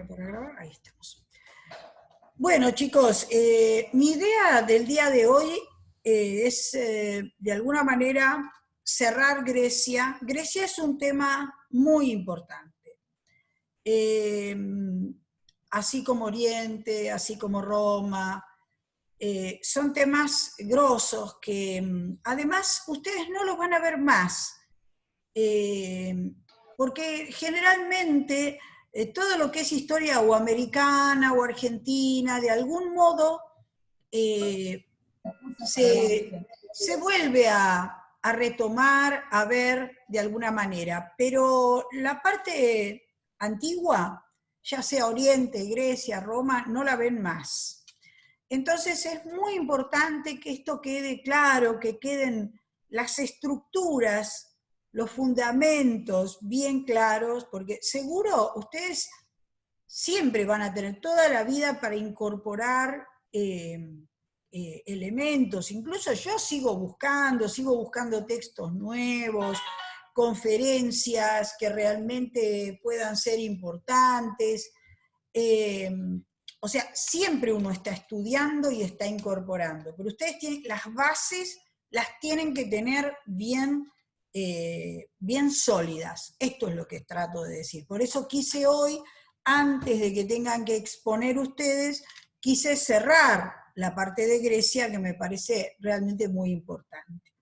Para grabar, ahí estamos. Bueno, chicos, mi idea del día de hoy es, de alguna manera, cerrar Grecia. Grecia es un tema muy importante. Así como Oriente, así como Roma, son temas grosos que además ustedes no los van a ver más, porque generalmente todo lo que es historia o americana o argentina, de algún modo se vuelve a retomar, a ver de alguna manera, pero la parte antigua, ya sea Oriente, Grecia, Roma, no la ven más. Entonces es muy importante que esto quede claro, que queden las estructuras, los fundamentos bien claros, porque seguro ustedes siempre van a tener toda la vida para incorporar elementos. Incluso yo sigo buscando textos nuevos, conferencias que realmente puedan ser importantes. O sea, siempre uno está estudiando y está incorporando, pero ustedes tienen las bases, las tienen que tener bien, bien sólidas. Esto es lo que trato de decir. Por eso quise hoy, antes de que tengan que exponer ustedes, quise cerrar la parte de Grecia, que me parece realmente muy importante.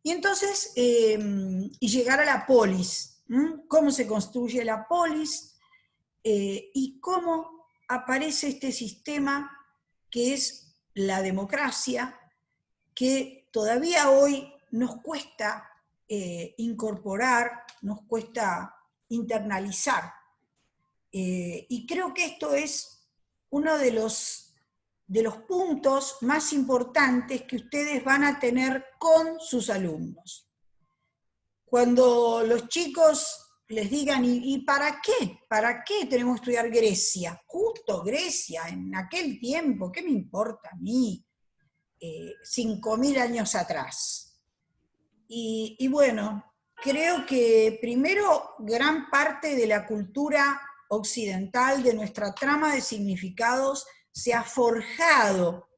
Y entonces, y llegar a la polis. ¿Cómo se construye la polis? Y cómo aparece este sistema que es la democracia, que todavía hoy nos cuesta incorporar, nos cuesta internalizar. Y creo que esto es uno de los puntos más importantes que ustedes van a tener con sus alumnos. Cuando los chicos les digan, ¿y para qué? ¿Para qué tenemos que estudiar Grecia? Justo Grecia, en aquel tiempo, ¿qué me importa a mí? 5.000 años atrás. Y bueno, creo que primero gran parte de la cultura occidental, de nuestra trama de significados, se ha forjado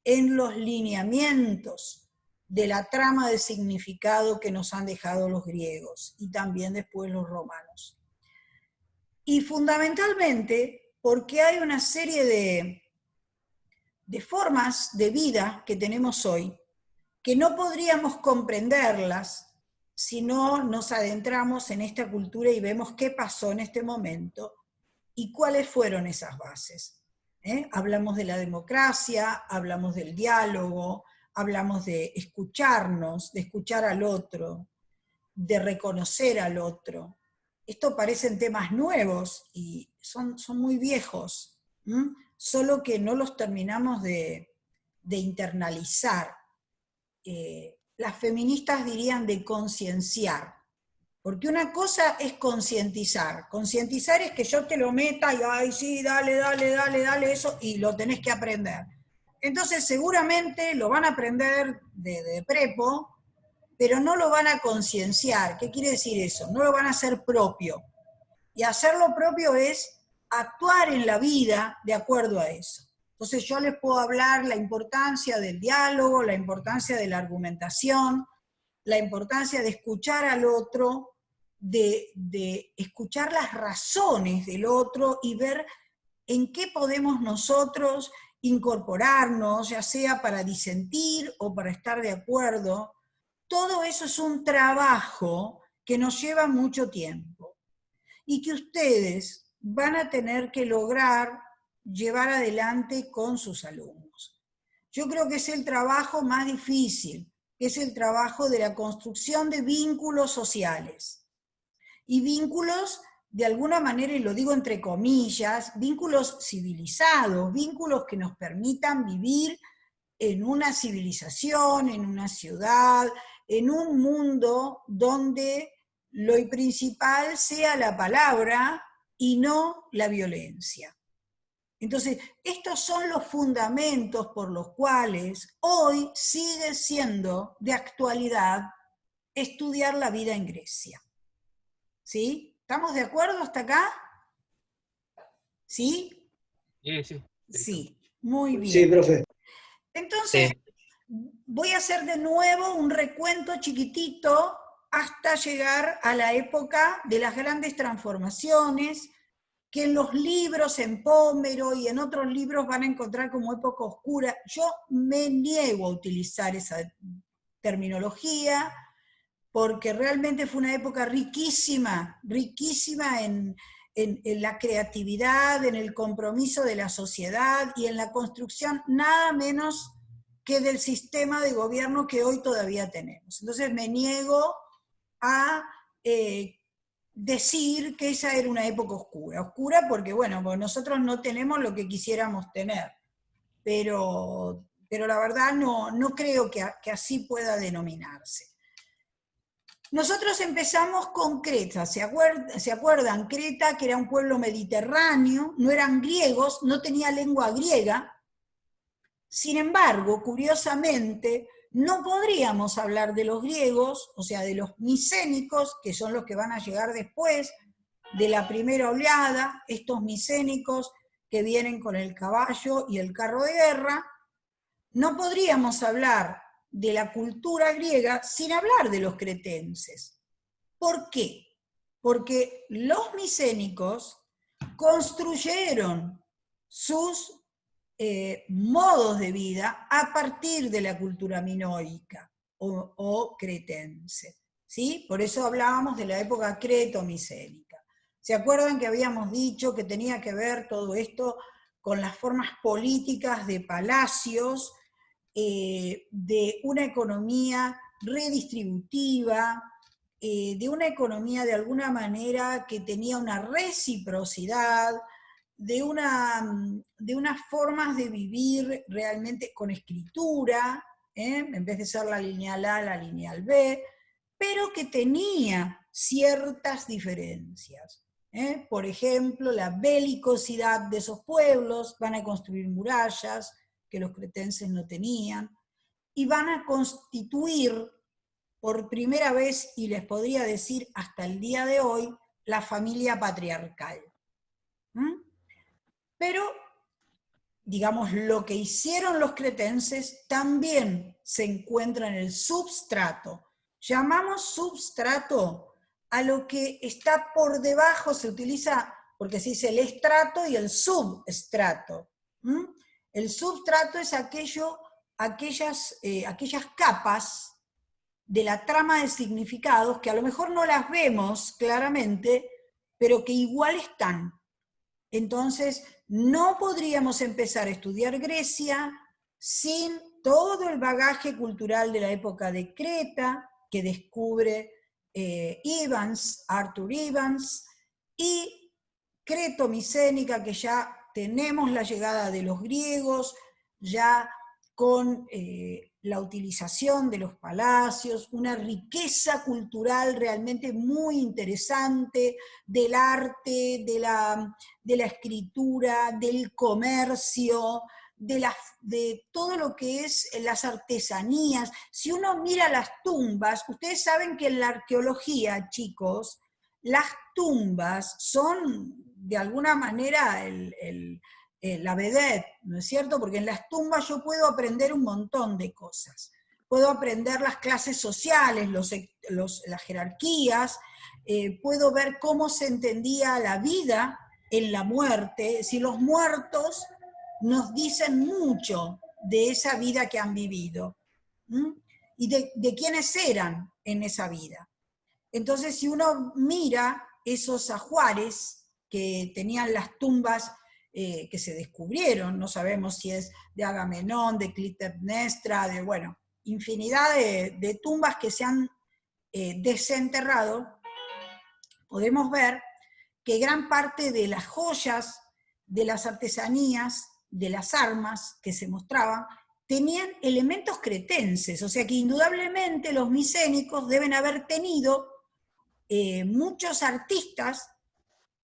en los lineamientos de la trama de significado que nos han dejado los griegos y también después los romanos. Y fundamentalmente porque hay una serie de formas de vida que tenemos hoy que no podríamos comprenderlas si no nos adentramos en esta cultura y vemos qué pasó en este momento y cuáles fueron esas bases. Hablamos de la democracia, hablamos del diálogo, hablamos de escucharnos, de escuchar al otro, de reconocer al otro. Esto parecen temas nuevos y son muy viejos, solo que no los terminamos de internalizar. Las feministas dirían de concienciar, porque una cosa es concientizar. Concientizar es que yo te lo meta y, ay, sí, dale, eso, y lo tenés que aprender. Entonces seguramente lo van a aprender de prepo, pero no lo van a concienciar. ¿Qué quiere decir eso? No lo van a hacer propio. Y hacerlo propio es actuar en la vida de acuerdo a eso. Entonces yo les puedo hablar la importancia del diálogo, la importancia de la argumentación, la importancia de escuchar al otro, de escuchar las razones del otro y ver en qué podemos nosotros incorporarnos, ya sea para disentir o para estar de acuerdo. Todo eso es un trabajo que nos lleva mucho tiempo y que ustedes van a tener que lograr llevar adelante con sus alumnos. Yo creo que es el trabajo más difícil, que es el trabajo de la construcción de vínculos sociales. Y vínculos, de alguna manera, y lo digo entre comillas, vínculos civilizados, vínculos que nos permitan vivir en una civilización, en una ciudad, en un mundo donde lo principal sea la palabra y no la violencia. Entonces, estos son los fundamentos por los cuales hoy sigue siendo de actualidad estudiar la vida en Grecia. ¿Sí? ¿Estamos de acuerdo hasta acá? ¿Sí? Sí, sí. Sí, muy Sí, bien. profe. Entonces, voy a hacer de nuevo un recuento chiquitito hasta llegar a la época de las grandes transformaciones, que en los libros, en Pómero y en otros libros van a encontrar como época oscura. Yo me niego a utilizar esa terminología, porque realmente fue una época riquísima, riquísima en la creatividad, en el compromiso de la sociedad y en la construcción nada menos que del sistema de gobierno que hoy todavía tenemos. Entonces me niego a decir que esa era una época oscura. Oscura porque, bueno, pues nosotros no tenemos lo que quisiéramos tener, pero la verdad no creo que así pueda denominarse. Nosotros empezamos con Creta, ¿se acuerdan? Creta, que era un pueblo mediterráneo, no eran griegos, no tenía lengua griega. Sin embargo, curiosamente, no podríamos hablar de los griegos, o sea, de los micénicos, que son los que van a llegar después de la primera oleada, estos micénicos que vienen con el caballo y el carro de guerra. No podríamos hablar de la cultura griega sin hablar de los cretenses. ¿Por qué? Porque los micénicos construyeron sus modos de vida a partir de la cultura minoica o cretense. ¿Sí? Por eso hablábamos de la época creto-micénica. ¿Se acuerdan que habíamos dicho que tenía que ver todo esto con las formas políticas de palacios, de una economía redistributiva, de una economía de alguna manera que tenía una reciprocidad, de unas formas de vivir realmente con escritura, en vez de ser la lineal A, la lineal B, pero que tenía ciertas diferencias. Por ejemplo, la belicosidad de esos pueblos, van a construir murallas que los cretenses no tenían, y van a constituir por primera vez, y les podría decir hasta el día de hoy, la familia patriarcal. Pero, digamos, lo que hicieron los cretenses también se encuentra en el substrato. Llamamos substrato a lo que está por debajo, se utiliza, porque se dice el estrato y el substrato. El substrato es aquellas capas de la trama de significados que a lo mejor no las vemos claramente, pero que igual están. Entonces, no podríamos empezar a estudiar Grecia sin todo el bagaje cultural de la época de Creta, que descubre Arthur Evans, y Creto-Micénica, que ya tenemos la llegada de los griegos, ya con la utilización de los palacios, una riqueza cultural realmente muy interesante del arte, de la escritura, del comercio, de todo lo que es las artesanías. Si uno mira las tumbas, ustedes saben que en la arqueología, chicos, las tumbas son de alguna manera la vedette, ¿no es cierto? Porque en las tumbas yo puedo aprender un montón de cosas. Puedo aprender las clases sociales, las jerarquías, puedo ver cómo se entendía la vida en la muerte. Es decir, los muertos nos dicen mucho de esa vida que han vivido, y de quiénes eran en esa vida. Entonces, si uno mira esos ajuares que tenían las tumbas que se descubrieron, no sabemos si es de Agamenón, de Clitemnestra, de, bueno, infinidad de tumbas que se han desenterrado, podemos ver que gran parte de las joyas, de las artesanías, de las armas que se mostraban, tenían elementos cretenses, o sea que indudablemente los micénicos deben haber tenido muchos artistas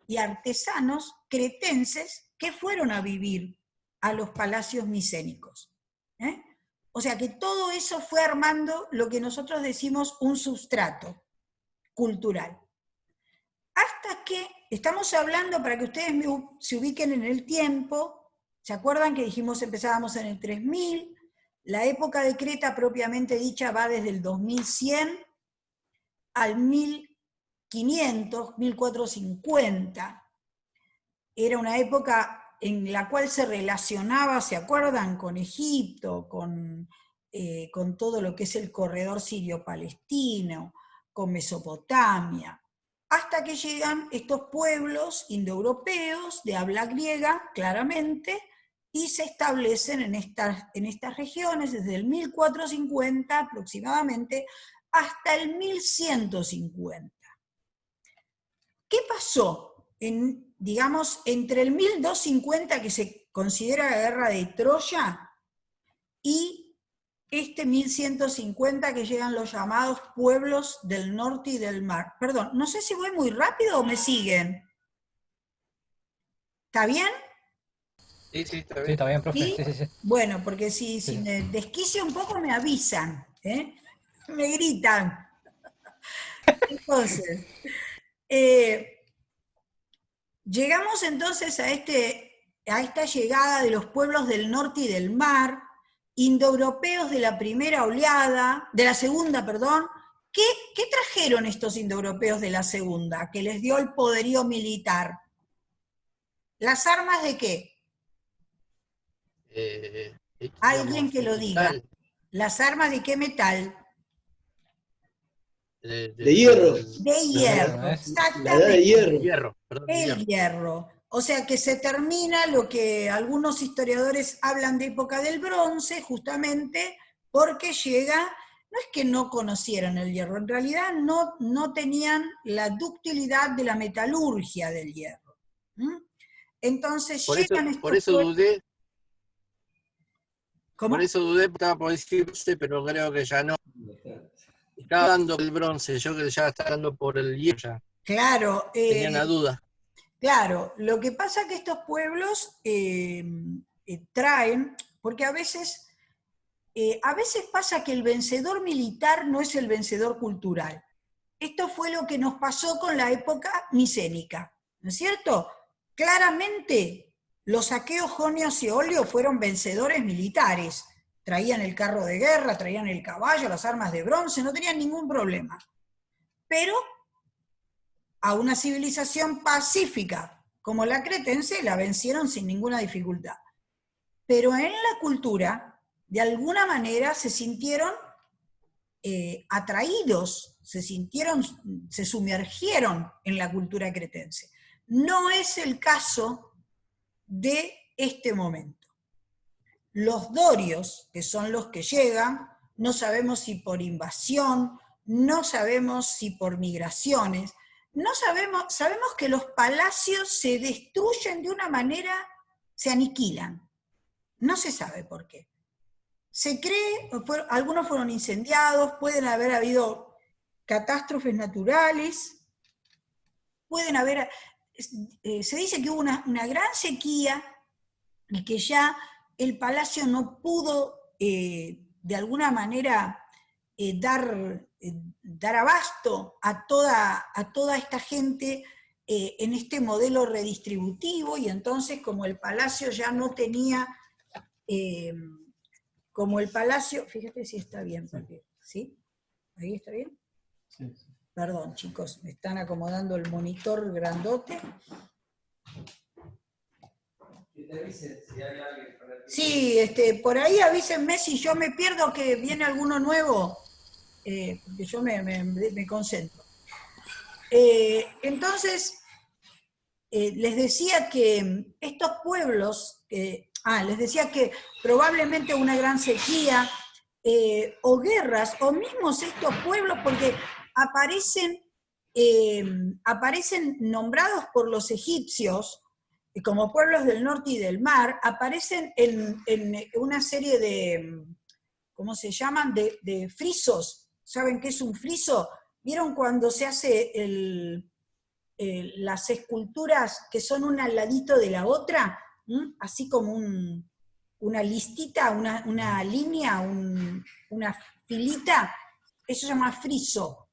y artesanos cretenses que fueron a vivir a los palacios micénicos. O sea que todo eso fue armando lo que nosotros decimos un substrato cultural. hasta que, estamos hablando, para que ustedes se ubiquen en el tiempo, ¿se acuerdan que dijimos empezábamos en el 3000? La época de Creta propiamente dicha va desde el 2100 al 1500, 1450. Era una época en la cual se relacionaba, ¿se acuerdan?, con Egipto, con todo lo que es el corredor sirio-palestino, con Mesopotamia, hasta que llegan estos pueblos indoeuropeos de habla griega, claramente, y se establecen en estas regiones desde el 1450 aproximadamente hasta el 1150. ¿Qué pasó digamos, entre el 1250, que se considera la guerra de Troya, y este 1150 que llegan los llamados pueblos del norte y del mar? Perdón, no sé si voy muy rápido o me siguen. ¿Está bien? Sí, está bien. Sí, está bien, profe. ¿Sí? Sí. Bueno, porque si me desquicio un poco me avisan, ¿eh? Me gritan. Entonces, llegamos entonces a esta llegada de los pueblos del norte y del mar, indoeuropeos de la primera oleada, de la segunda, perdón. ¿Qué trajeron estos indoeuropeos de la segunda, que les dio el poderío militar? ¿Las armas de qué? Alguien que lo diga. ¿Las armas de qué metal? De hierro. De hierro, exactamente. La edad de hierro. El hierro. O sea que se termina lo que algunos historiadores hablan de época del bronce, justamente porque llega, no es que no conocieran el hierro, en realidad no tenían la ductilidad de la metalurgia del hierro. Entonces llegan estos... Por eso dudé. ¿Cómo? Por eso dudé, estaba por decirse, pero creo que ya no. Estaba hablando del bronce, yo que ya estaba hablando por el hierro ya. Claro. Tenía una duda. Claro, lo que pasa es que estos pueblos traen, porque a veces pasa que el vencedor militar no es el vencedor cultural. Esto fue lo que nos pasó con la época micénica, ¿no es cierto? Claramente los aqueos, jonios y eolios fueron vencedores militares. Traían el carro de guerra, traían el caballo, las armas de bronce, no tenían ningún problema. Pero a una civilización pacífica como la cretense la vencieron sin ninguna dificultad. Pero en la cultura, de alguna manera, se sintieron atraídos, se sumergieron en la cultura cretense. No es el caso de este momento. Los dorios, que son los que llegan, no sabemos si por invasión, no sabemos si por migraciones, no sabemos que los palacios se destruyen de una manera, se aniquilan. No se sabe por qué. Se cree, algunos fueron incendiados, pueden haber habido catástrofes naturales, se dice que hubo una gran sequía y que ya el palacio no pudo de alguna manera dar abasto a toda esta gente en este modelo redistributivo, y entonces como el palacio ya no tenía, fíjate si está bien, porque, ¿sí? ¿Ahí está bien? Sí. Perdón, chicos, me están acomodando el monitor grandote. Sí, por ahí avísenme si yo me pierdo, que viene alguno nuevo, porque yo me concentro. Entonces, les decía que estos pueblos, les decía que probablemente una gran sequía, o guerras, o mismos estos pueblos, porque aparecen nombrados por los egipcios, como pueblos del norte y del mar, aparecen en una serie de, ¿cómo se llaman?, de frisos. ¿Saben qué es un friso? ¿Vieron cuando se hace las esculturas que son una al ladito de la otra? Así como una listita, una línea, una filita. Eso se llama friso.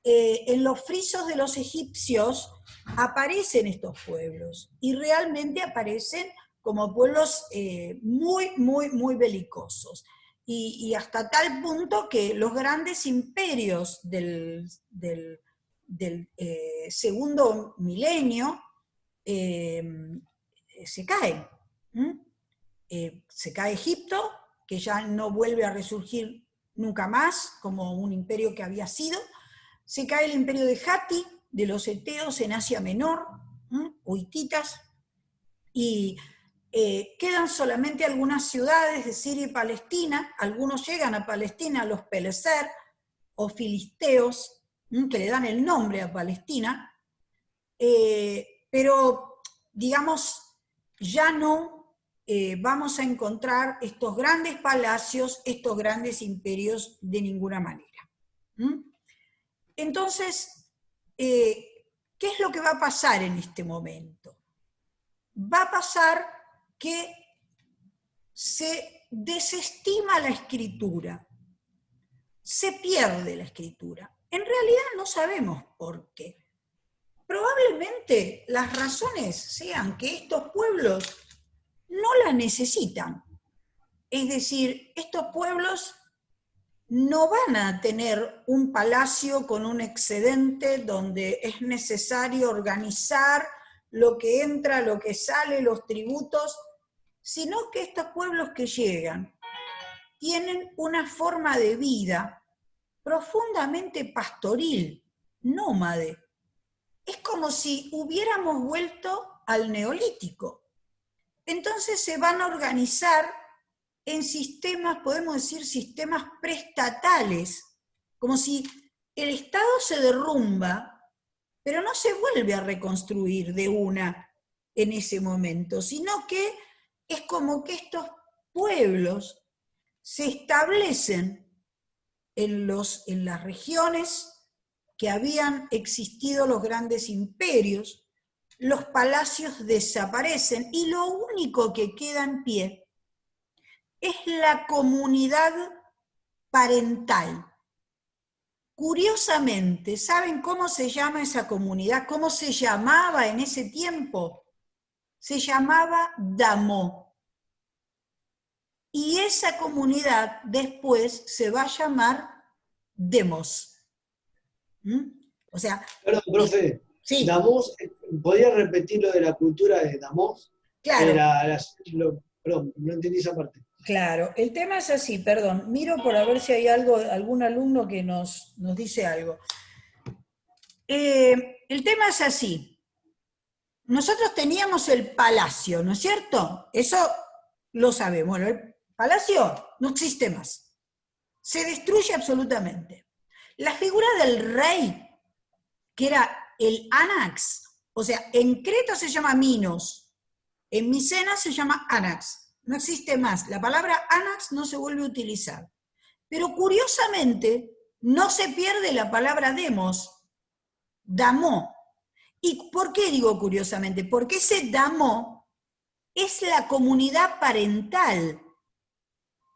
en los frisos de los egipcios aparecen estos pueblos, y realmente aparecen como pueblos muy belicosos. Y hasta tal punto que los grandes imperios del segundo milenio se caen. Se cae Egipto, que ya no vuelve a resurgir nunca más como un imperio que había sido. Se cae el imperio de Hatti, de los eteos en Asia Menor, o hititas, y quedan solamente algunas ciudades de Siria y Palestina. Algunos llegan a Palestina, los Peleser o filisteos, que le dan el nombre a Palestina, pero digamos, ya no vamos a encontrar estos grandes palacios, estos grandes imperios de ninguna manera. Entonces, ¿qué es lo que va a pasar en este momento? Va a pasar que se desestima la escritura, se pierde la escritura. En realidad no sabemos por qué. Probablemente las razones sean que estos pueblos no la necesitan. Es decir, estos pueblos no van a tener un palacio con un excedente donde es necesario organizar lo que entra, lo que sale, los tributos, sino que estos pueblos que llegan tienen una forma de vida profundamente pastoril, nómade. Es como si hubiéramos vuelto al Neolítico. Entonces se van a organizar en sistemas, podemos decir, sistemas preestatales, como si el Estado se derrumba, pero no se vuelve a reconstruir de una en ese momento, sino que es como que estos pueblos se establecen en las regiones que habían existido los grandes imperios, los palacios desaparecen y lo único que queda en pie es la comunidad parental. Curiosamente, ¿saben cómo se llama esa comunidad? ¿Cómo se llamaba en ese tiempo? Se llamaba Damó. Y esa comunidad después se va a llamar Demos. O sea... Perdón, profe. Sí. Damos, ¿podría repetir lo de la cultura de Damos? Claro. Perdón, no entendí esa parte. Claro, el tema es así, perdón, miro por a ver si hay algún alumno que nos dice algo. El tema es así. Nosotros teníamos el palacio, ¿no es cierto? Eso lo sabemos. Bueno, el palacio no existe más. Se destruye absolutamente. La figura del rey, que era el Anax, o sea, en Creta se llama Minos, en Micena se llama Anax. No existe más. La palabra Anax no se vuelve a utilizar. Pero curiosamente, no se pierde la palabra demos, Damó. ¿Y por qué digo curiosamente? Porque ese Damó es la comunidad parental.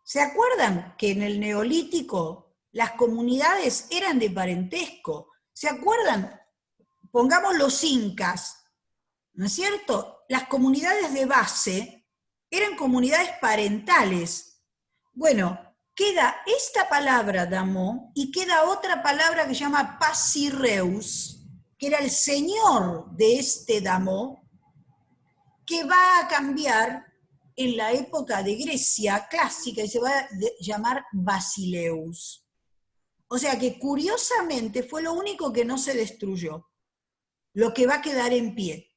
¿Se acuerdan que en el Neolítico las comunidades eran de parentesco? ¿Se acuerdan? Pongamos los incas, ¿no es cierto? Las comunidades de base eran comunidades parentales. Bueno, queda esta palabra Damó y queda otra palabra que se llama Pasireus, que era el señor de este Damó, que va a cambiar en la época de Grecia clásica y se va a llamar Basileus. O sea que curiosamente fue lo único que no se destruyó, lo que va a quedar en pie.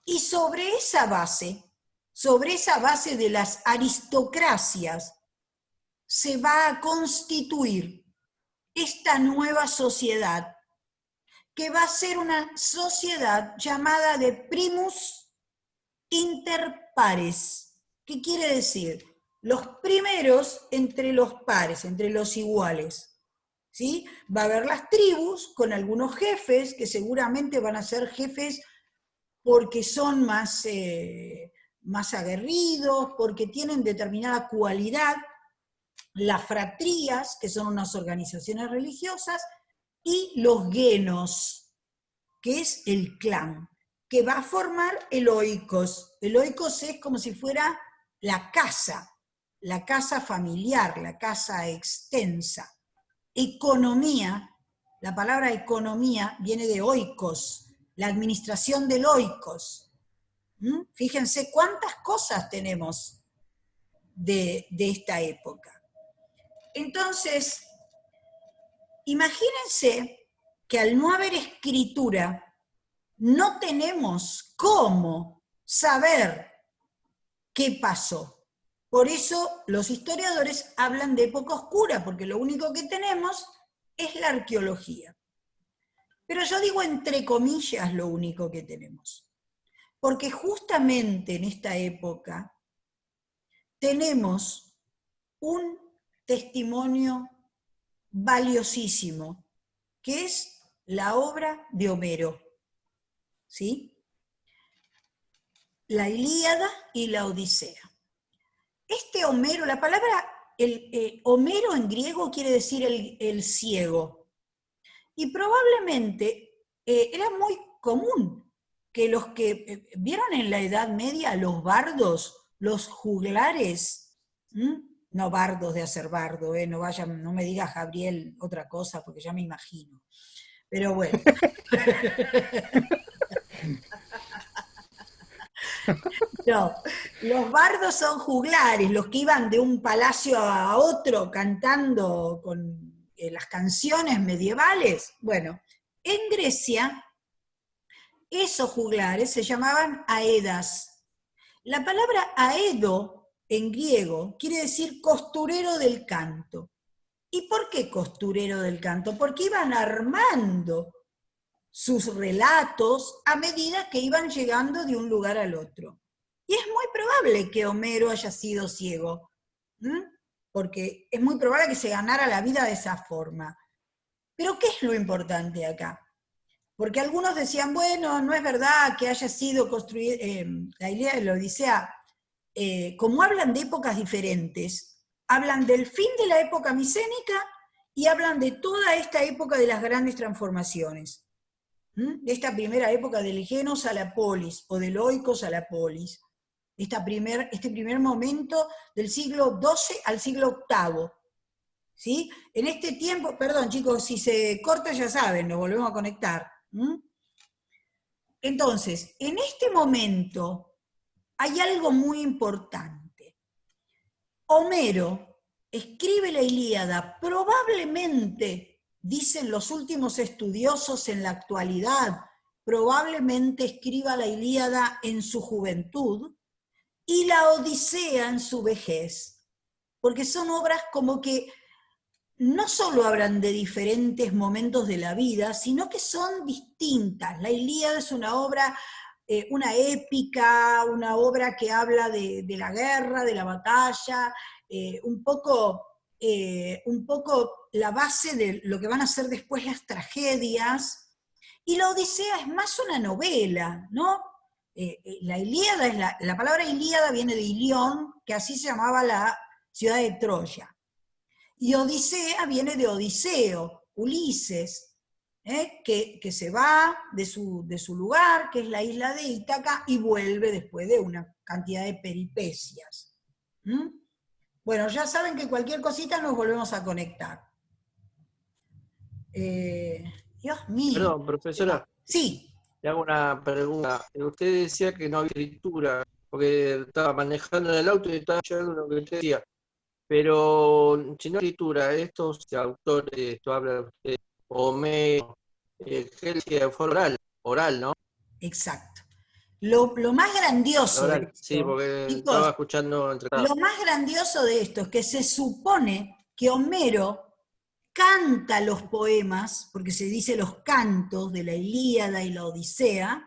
Y sobre esa base de las aristocracias, se va a constituir esta nueva sociedad, que va a ser una sociedad llamada de primus inter pares. ¿Qué quiere decir? Los primeros entre los pares, entre los iguales. ¿Sí? Va a haber las tribus con algunos jefes, que seguramente van a ser jefes porque son más aguerridos, porque tienen determinada cualidad. Las fratrías, que son unas organizaciones religiosas, y los genos, que es el clan, que va a formar el oikos. El oikos es como si fuera la casa familiar, la casa extensa. Economía, la palabra economía viene de oikos, la administración del oikos. Fíjense cuántas cosas tenemos de esta época. Entonces, imagínense que al no haber escritura, no tenemos cómo saber qué pasó. Por eso los historiadores hablan de época oscura, porque lo único que tenemos es la arqueología. Pero yo digo entre comillas lo único que tenemos. Porque justamente en esta época tenemos un testimonio valiosísimo, que es la obra de Homero, ¿sí? La Ilíada y la Odisea. Este Homero, la palabra Homero en griego quiere decir el ciego, y probablemente era muy común que los que vieron en la Edad Media los bardos, los juglares, no bardos de hacer bardo, no me digas Gabriel otra cosa porque ya me imagino, pero bueno. No, los bardos son juglares, los que iban de un palacio a otro cantando con las canciones medievales. Bueno, en Grecia, esos juglares se llamaban aedas. La palabra aedo en griego quiere decir costurero del canto. ¿Y por qué costurero del canto? Porque iban armando sus relatos a medida que iban llegando de un lugar al otro. Y es muy probable que Homero haya sido ciego, porque es muy probable que se ganara la vida de esa forma. Pero ¿qué es lo importante acá? Porque algunos decían, bueno, no es verdad que haya sido construida la Ilíada y la Odisea. Como hablan de épocas diferentes, hablan del fin de la época micénica y hablan de toda esta época de las grandes transformaciones. De esta primera época del genos a la polis, o del oikos a la polis, este primer momento del siglo XII al siglo VIII. ¿Sí? En este tiempo, perdón chicos, si se corta ya saben, nos volvemos a conectar. Entonces, en este momento hay algo muy importante. Homero escribe la Ilíada probablemente, dicen los últimos estudiosos en la actualidad, probablemente escriba la Ilíada en su juventud y la Odisea en su vejez, porque son obras como que no solo hablan de diferentes momentos de la vida, sino que son distintas. La Ilíada es una obra, una épica, una obra que habla de la guerra, de la batalla, un poco la base de lo que van a ser después las tragedias, y la Odisea es más una novela, ¿no? La Ilíada, la palabra Ilíada viene de Ilión, que así se llamaba la ciudad de Troya. Y Odisea viene de Odiseo, Ulises, que se va de su lugar, que es la isla de Ítaca, y vuelve después de una cantidad de peripecias. Bueno, ya saben que cualquier cosita nos volvemos a conectar. Dios mío. Perdón, profesora. Sí. Le hago una pregunta. Usted decía que no había escritura, porque estaba manejando en el auto y estaba escuchando lo que usted decía. Pero si no hay escritura, estos autores, esto habla usted, Homero, Helge, fue oral, ¿no? Exacto. Lo más grandioso de esto, sí, porque chicos, estaba escuchando entre lo más grandioso de esto es que se supone que Homero canta los poemas, porque se dice los cantos de la Ilíada y la Odisea.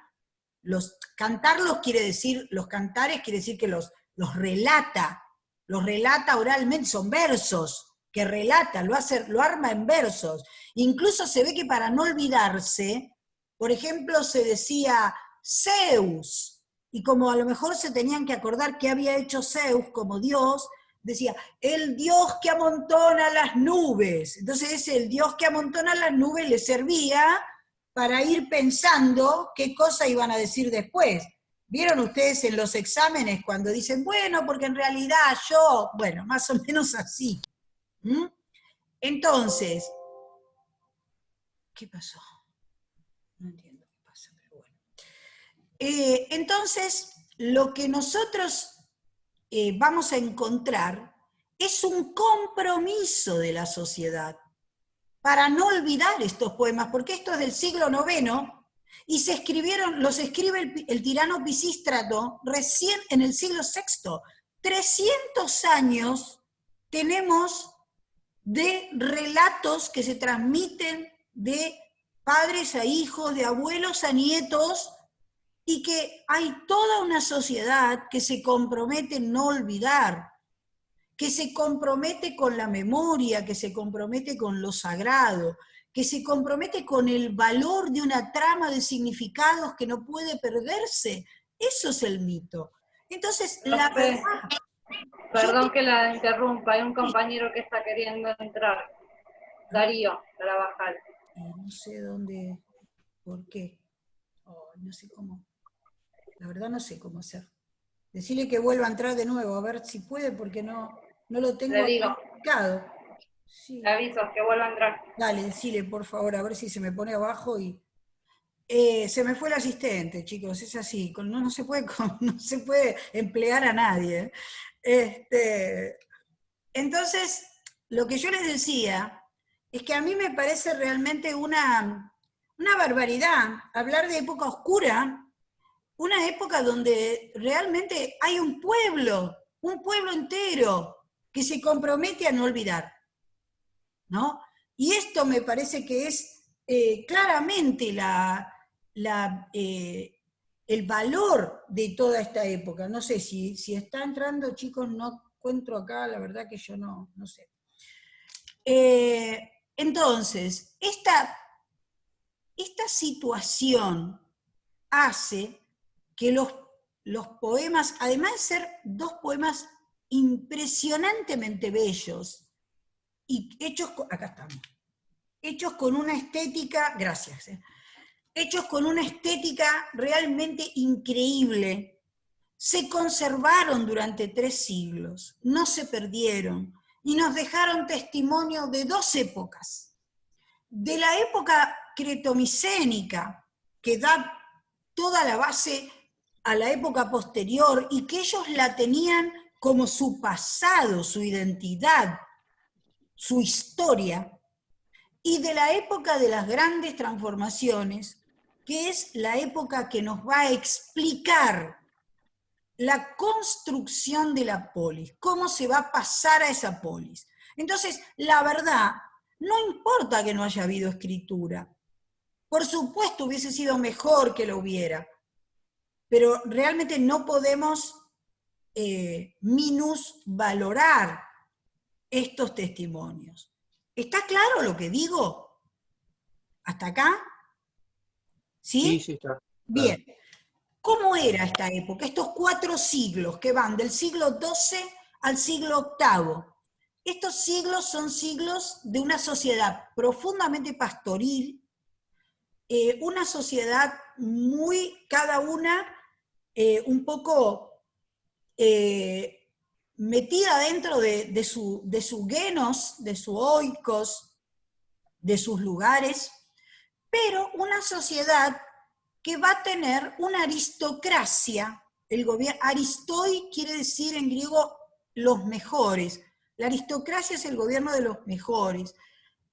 Cantarlos quiere decir, los cantares quiere decir que los relata oralmente, son versos que relata, lo arma en versos. Incluso se ve que para no olvidarse, por ejemplo, se decía Zeus, y como a lo mejor se tenían que acordar qué había hecho Zeus como dios, decía, el Dios que amontona las nubes. Entonces el Dios que amontona las nubes le servía para ir pensando qué cosa iban a decir después. ¿Vieron ustedes en los exámenes cuando dicen, bueno, porque en realidad yo, bueno, más o menos así? ¿Mm? Entonces, ¿qué pasó? No entiendo qué pasa, pero bueno. Entonces, lo que nosotros vamos a encontrar es un compromiso de la sociedad para no olvidar estos poemas, porque esto es del siglo IX, y los escribe el tirano Pisístrato recién en el siglo VI. 300 años tenemos de relatos que se transmiten de padres a hijos, de abuelos a nietos, y que hay toda una sociedad que se compromete en no olvidar, que se compromete con la memoria, que se compromete con lo sagrado, que se compromete con el valor de una trama de significados que no puede perderse. Eso es el mito. Entonces, la verdad... Perdón que la interrumpa, hay un compañero que está queriendo entrar. Darío, para bajar. No sé dónde, por qué. Oh, no sé cómo. La verdad no sé cómo hacer. Decirle que vuelva a entrar de nuevo, a ver si puede, porque no lo tengo ubicado. Sí. Le aviso, que vuelva a entrar. Dale, decile, por favor, a ver si se me pone abajo y... se me fue el asistente, chicos, es así. No se puede emplear a nadie. Entonces, lo que yo les decía es que a mí me parece realmente una barbaridad hablar de época oscura, una época donde realmente hay un pueblo entero que se compromete a no olvidar, ¿no? Y esto me parece que es claramente el valor de toda esta época. No sé si está entrando, chicos, no encuentro acá, la verdad que yo no sé. Entonces, esta situación hace que los poemas, además de ser dos poemas impresionantemente bellos, y hechos con una estética, gracias, hechos con una estética realmente increíble, se conservaron durante 3 siglos, no se perdieron, y nos dejaron testimonio de 2 épocas. De la época cretomicénica, que da toda la base a la época posterior, y que ellos la tenían como su pasado, su identidad, su historia, y de la época de las grandes transformaciones, que es la época que nos va a explicar la construcción de la polis, cómo se va a pasar a esa polis. Entonces, la verdad, no importa que no haya habido escritura. Por supuesto hubiese sido mejor que lo hubiera, pero realmente no podemos minusvalorar estos testimonios. ¿Está claro lo que digo? ¿Hasta acá? ¿Sí? Sí, está. Bien. ¿Cómo era esta época? Estos 4 siglos que van del siglo XII al siglo VIII. Estos siglos son siglos de una sociedad profundamente pastoril, una sociedad muy, cada una, un poco metida dentro de su genos, de su oikos, de sus lugares, pero una sociedad que va a tener una aristocracia. Aristoi quiere decir en griego los mejores. La aristocracia es el gobierno de los mejores.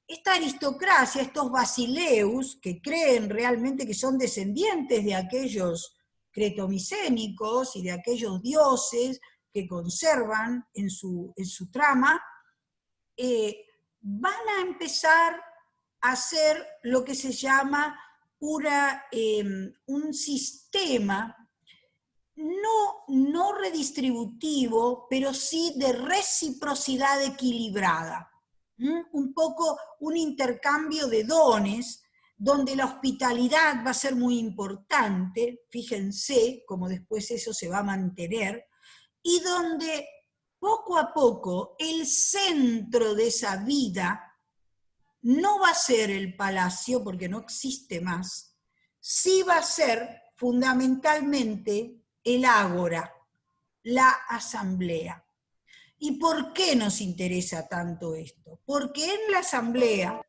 Esta aristocracia, estos basileus, que creen realmente que son descendientes de aquellos cretomicénicos y de aquellos dioses que conservan en su trama, van a empezar a hacer lo que se llama un sistema no redistributivo, pero sí de reciprocidad equilibrada. Un poco un intercambio de dones, donde la hospitalidad va a ser muy importante, fíjense cómo después eso se va a mantener, y donde poco a poco el centro de esa vida no va a ser el palacio, porque no existe más, sí va a ser fundamentalmente el ágora, la asamblea. ¿Y por qué nos interesa tanto esto? Porque en la asamblea